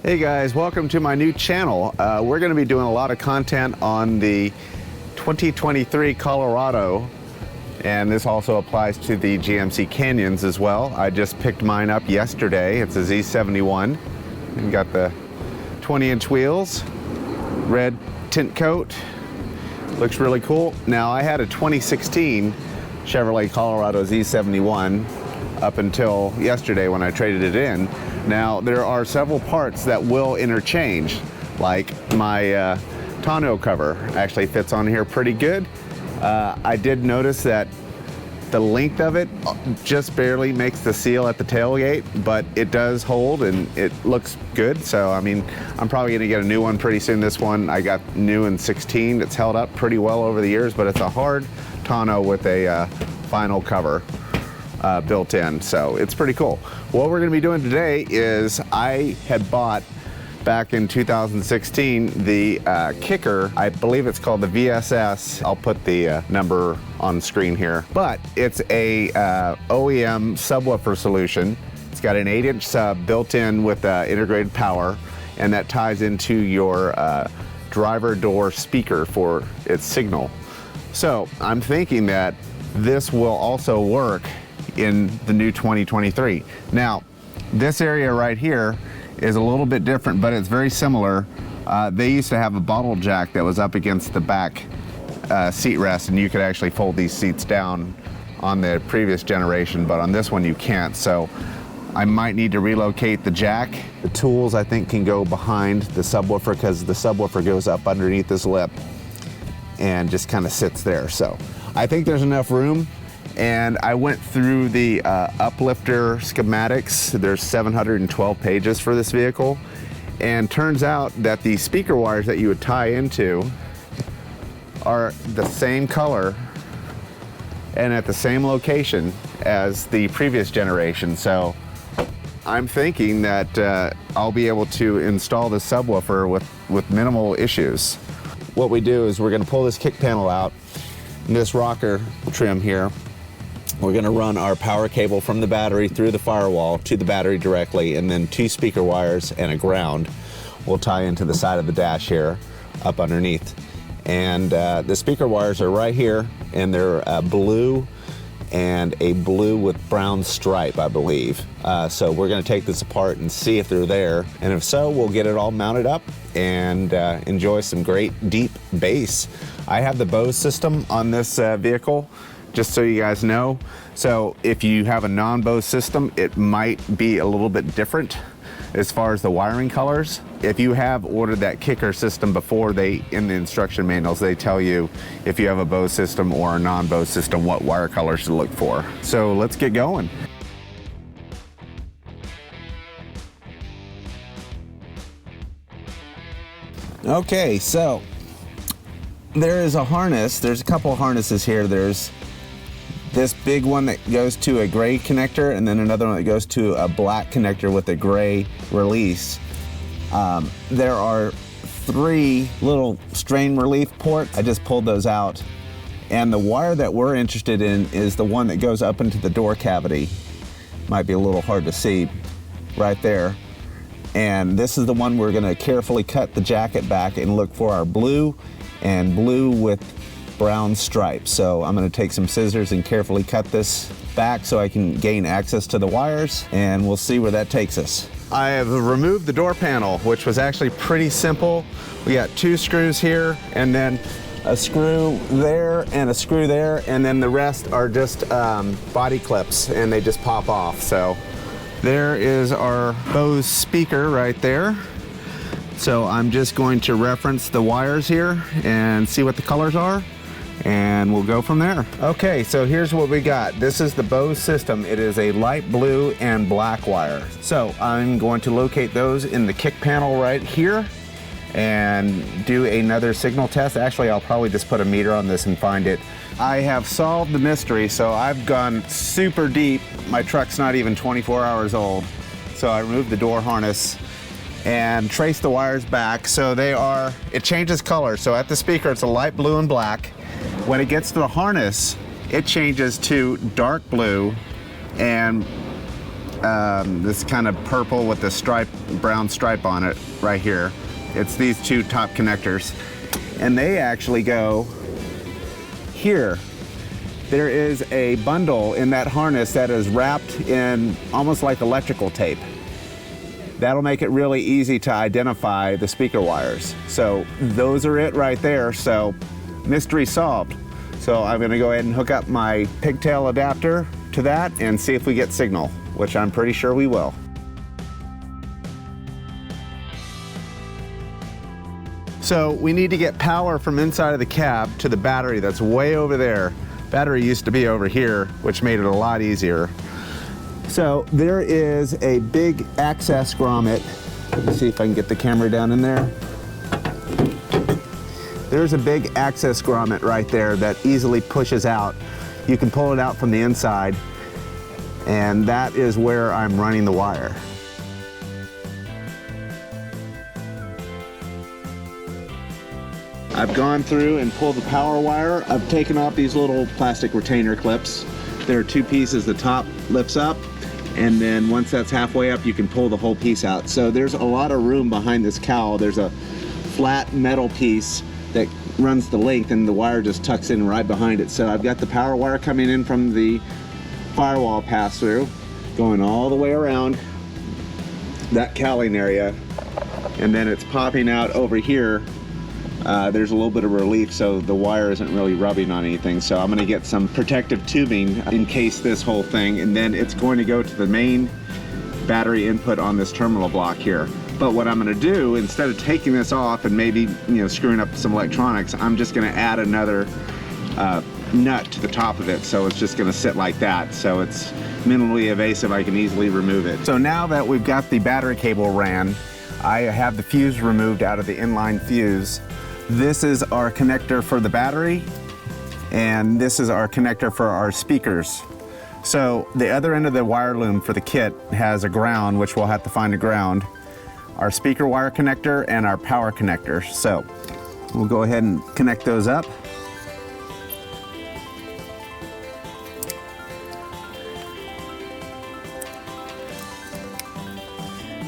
Hey guys, welcome to my new channel. We're going to be doing a lot of content on the 2023 Colorado, and this also applies to the GMC Canyons as well. I just picked mine up yesterday. It's a Z71 and got the 20-inch wheels, red tint coat. Looks really cool. Now, I had a 2016 Chevrolet Colorado Z71 up until yesterday when I traded it in. Now, there are several parts that will interchange, like my tonneau cover actually fits on here pretty good. I did notice that the length of it just barely makes the seal at the tailgate, but it does hold and it looks good. So, I mean, I'm probably gonna get a new one pretty soon. This one I got new in 16. It's held up pretty well over the years, but it's a hard tonneau with a vinyl cover built in, so it's pretty cool. What we're gonna be doing today is I had bought back in 2016 the Kicker, I believe it's called the VSS. I'll put the number on screen here, but it's a OEM subwoofer solution. It's got an 8-inch sub built in with integrated power, and that ties into your driver door speaker for its signal. So I'm thinking that this will also work in the new 2023. Now, this area right here is a little bit different, but it's very similar. They used to have a bottle jack that was up against the back seat rest, and you could actually fold these seats down on the previous generation, but on this one you can't. So I might need to relocate the jack. The tools, I think, can go behind the subwoofer because the subwoofer goes up underneath this lip and just kind of sits there. So I think there's enough room. And I went through the uplifter schematics. There's 712 pages for this vehicle. And turns out that the speaker wires that you would tie into are the same color and at the same location as the previous generation. So I'm thinking that I'll be able to install the subwoofer with minimal issues. What we do is we're gonna pull this kick panel out, and this rocker trim here. We're gonna run our power cable from the battery through the firewall to the battery directly, and then 2 speaker wires and a ground will tie into the side of the dash here, up underneath. And the speaker wires are right here, and they're blue and a blue with brown stripe, I believe. So we're gonna take this apart and see if they're there, and if so, we'll get it all mounted up and enjoy some great deep bass. I have the Bose system on this vehicle, just so you guys know. So if you have a non-Bose system, it might be a little bit different as far as the wiring colors. If you have ordered that Kicker system before, in the instruction manuals, they tell you if you have a Bose system or a non-Bose system, what wire colors to look for. So let's get going. Okay, so there is a harness. There's a couple of harnesses here. There's this big one that goes to a gray connector, and then another one that goes to a black connector with a gray release. There are 3 little strain relief ports. I just pulled those out. And the wire that we're interested in is the one that goes up into the door cavity. Might be a little hard to see right there. And this is the one we're gonna carefully cut the jacket back and look for our blue, and blue with brown stripes. So I'm gonna take some scissors and carefully cut this back so I can gain access to the wires, and we'll see where that takes us. I have removed the door panel, which was actually pretty simple. We got 2 screws here, and then a screw there and a screw there, and then the rest are just body clips, and they just pop off. So there is our Bose speaker right there. So I'm just going to reference the wires here and see what the colors are, and we'll go from there. Okay, so here's what we got. This is the Bose system. It is a light blue and black wire. So I'm going to locate those in the kick panel right here and do another signal test. Actually, I'll probably just put a meter on this and find it. I have solved the mystery, so I've gone super deep. My truck's not even 24 hours old. So I removed the door harness and trace the wires back. So it changes color. So at the speaker, it's a light blue and black. When it gets to the harness, it changes to dark blue and this kind of purple with the stripe, brown stripe on it right here. It's these two top connectors, and they actually go here. There is a bundle in that harness that is wrapped in almost like electrical tape. That'll make it really easy to identify the speaker wires. So those are it right there, so mystery solved. So I'm gonna go ahead and hook up my pigtail adapter to that and see if we get signal, which I'm pretty sure we will. So we need to get power from inside of the cab to the battery that's way over there. Battery used to be over here, which made it a lot easier. So there is a big access grommet. Let me see if I can get the camera down in there. There's a big access grommet right there that easily pushes out. You can pull it out from the inside, and that is where I'm running the wire. I've gone through and pulled the power wire. I've taken off these little plastic retainer clips. There are two pieces. The top lifts up, and then once that's halfway up, you can pull the whole piece out. So there's a lot of room behind this cowl. There's a flat metal piece that runs the length, and the wire just tucks in right behind it. So I've got the power wire coming in from the firewall pass-through, going all the way around that cowling area, and then it's popping out over here. There's a little bit of relief, so the wire isn't really rubbing on anything. So I'm going to get some protective tubing in case this whole thing, and then it's going to go to the main battery input on this terminal block here. But what I'm going to do, instead of taking this off and maybe screwing up some electronics, I'm just going to add another nut to the top of it. So it's just going to sit like that. So it's minimally evasive. I can easily remove it. So now that we've got the battery cable ran, I have the fuse removed out of the inline fuse. This is our connector for the battery, and this is our connector for our speakers. So the other end of the wire loom for the kit has a ground, which we'll have to find a ground, our speaker wire connector, and our power connector. So we'll go ahead and connect those up.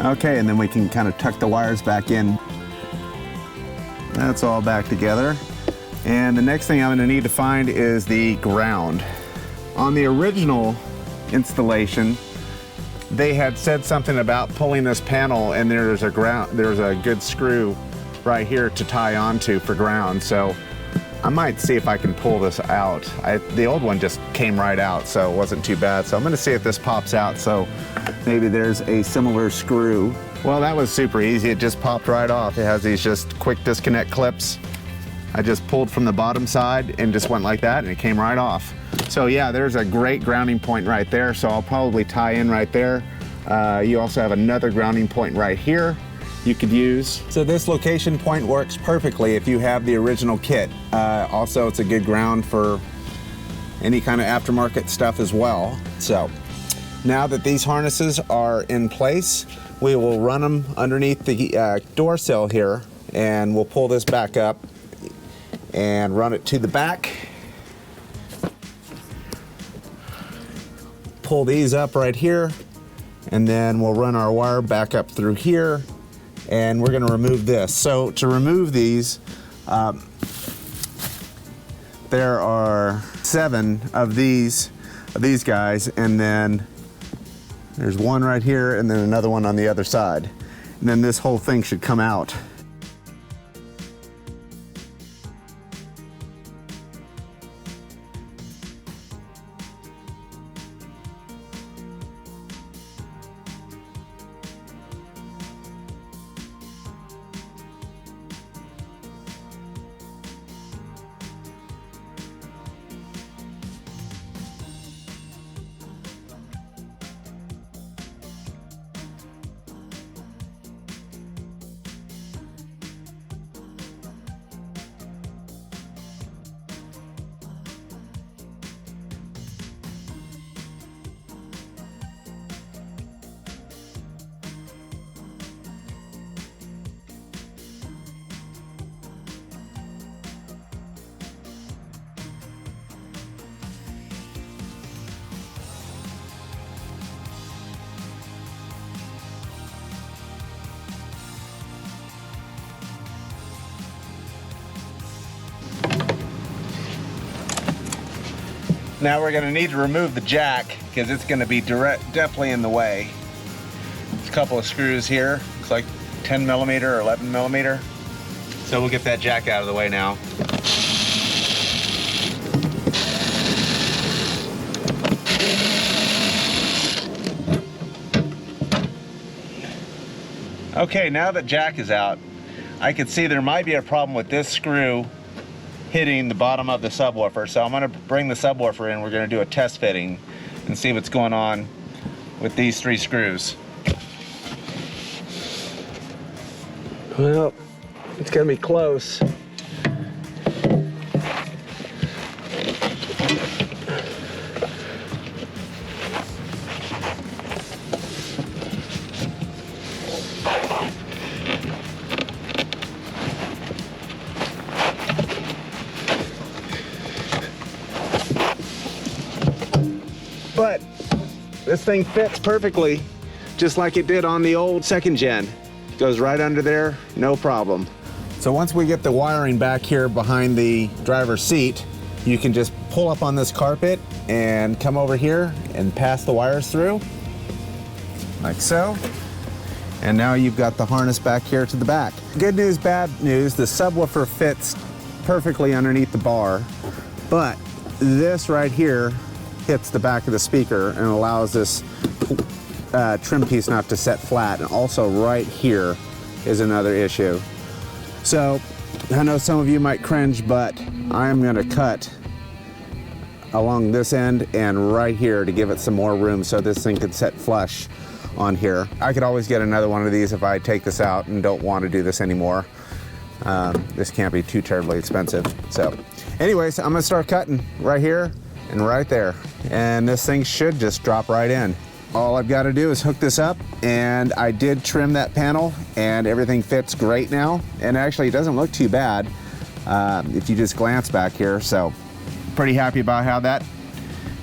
Okay, and then we can kind of tuck the wires back in. That's all back together. And the next thing I'm going to need to find is the ground. On the original installation, they had said something about pulling this panel, and there's a good screw right here to tie onto for ground. So I might see if I can pull this out. The old one just came right out, so it wasn't too bad. So I'm going to see if this pops out. So maybe there's a similar screw. Well, that was super easy. It just popped right off. It has these just quick disconnect clips. I just pulled from the bottom side and just went like that, and it came right off. So yeah, there's a great grounding point right there. So I'll probably tie in right there. You also have another grounding point right here you could use. So this location point works perfectly if you have the original kit. Also, it's a good ground for any kind of aftermarket stuff as well. So now that these harnesses are in place, we will run them underneath the door sill here, and we'll pull this back up and run it to the back. Pull these up right here, and then we'll run our wire back up through here, and we're going to remove this. So to remove these, there are 7 of these guys, and then there's one right here, and then another one on the other side. And then this whole thing should come out. Now we're gonna need to remove the jack because it's gonna be definitely in the way. There's a couple of screws here. Looks like 10 millimeter or 11 millimeter. So we'll get that jack out of the way now. Okay, now that jack is out, I can see there might be a problem with this screw hitting the bottom of the subwoofer. So I'm gonna bring the subwoofer in. We're gonna do a test fitting and see what's going on with these 3 screws. Well, it's gonna be close. But this thing fits perfectly, just like it did on the old 2nd gen. Goes right under there, no problem. So once we get the wiring back here behind the driver's seat, you can just pull up on this carpet and come over here and pass the wires through, like so. And now you've got the harness back here to the back. Good news, bad news, the subwoofer fits perfectly underneath the bar, but this right here hits the back of the speaker and allows this trim piece not to set flat. And also right here is another issue. So I know some of you might cringe, but I'm gonna cut along this end and right here to give it some more room so this thing can set flush on here. I could always get another one of these if I take this out and don't want to do this anymore. This can't be too terribly expensive. So anyways, I'm gonna start cutting right here and right there, and this thing should just drop right in. All I've got to do is hook this up, and I did trim that panel and everything fits great now, and actually it doesn't look too bad if you just glance back here. So pretty happy about how that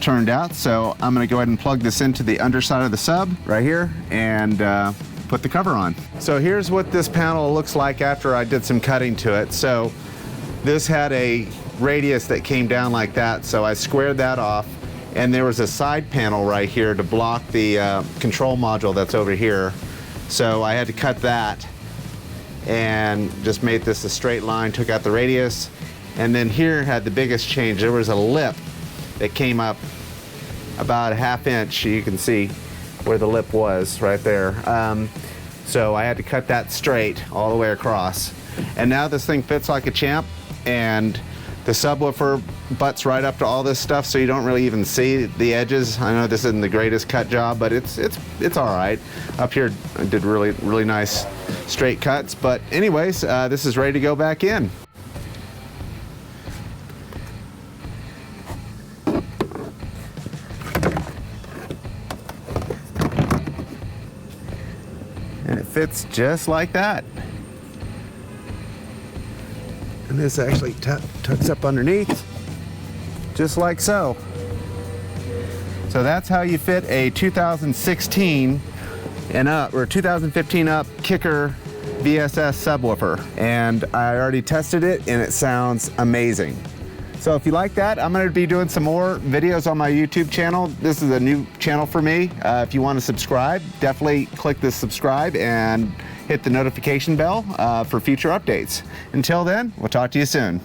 turned out. So I'm going to go ahead and plug this into the underside of the sub right here and put the cover on. So here's what this panel looks like after I did some cutting to it. So this had a radius that came down like that, so I squared that off, and there was a side panel right here to block the control module that's over here. So I had to cut that and just made this a straight line, took out the radius, and then here had the biggest change. There was a lip that came up about a 1/2 inch. You can see where the lip was right there. So I had to cut that straight all the way across. And now this thing fits like a champ, and the subwoofer butts right up to all this stuff, so you don't really even see the edges. I know this isn't the greatest cut job, but it's all right. Up here, I did really nice straight cuts. But anyways, this is ready to go back in. And it fits just like that. And this actually tucks up underneath, just like so. So that's how you fit a 2016 and up, or 2015 up Kicker VSS subwoofer. And I already tested it and it sounds amazing. So if you like that, I'm going to be doing some more videos on my YouTube channel. This is a new channel for me. If you want to subscribe, definitely click the subscribe and hit the notification bell for future updates. Until then, we'll talk to you soon.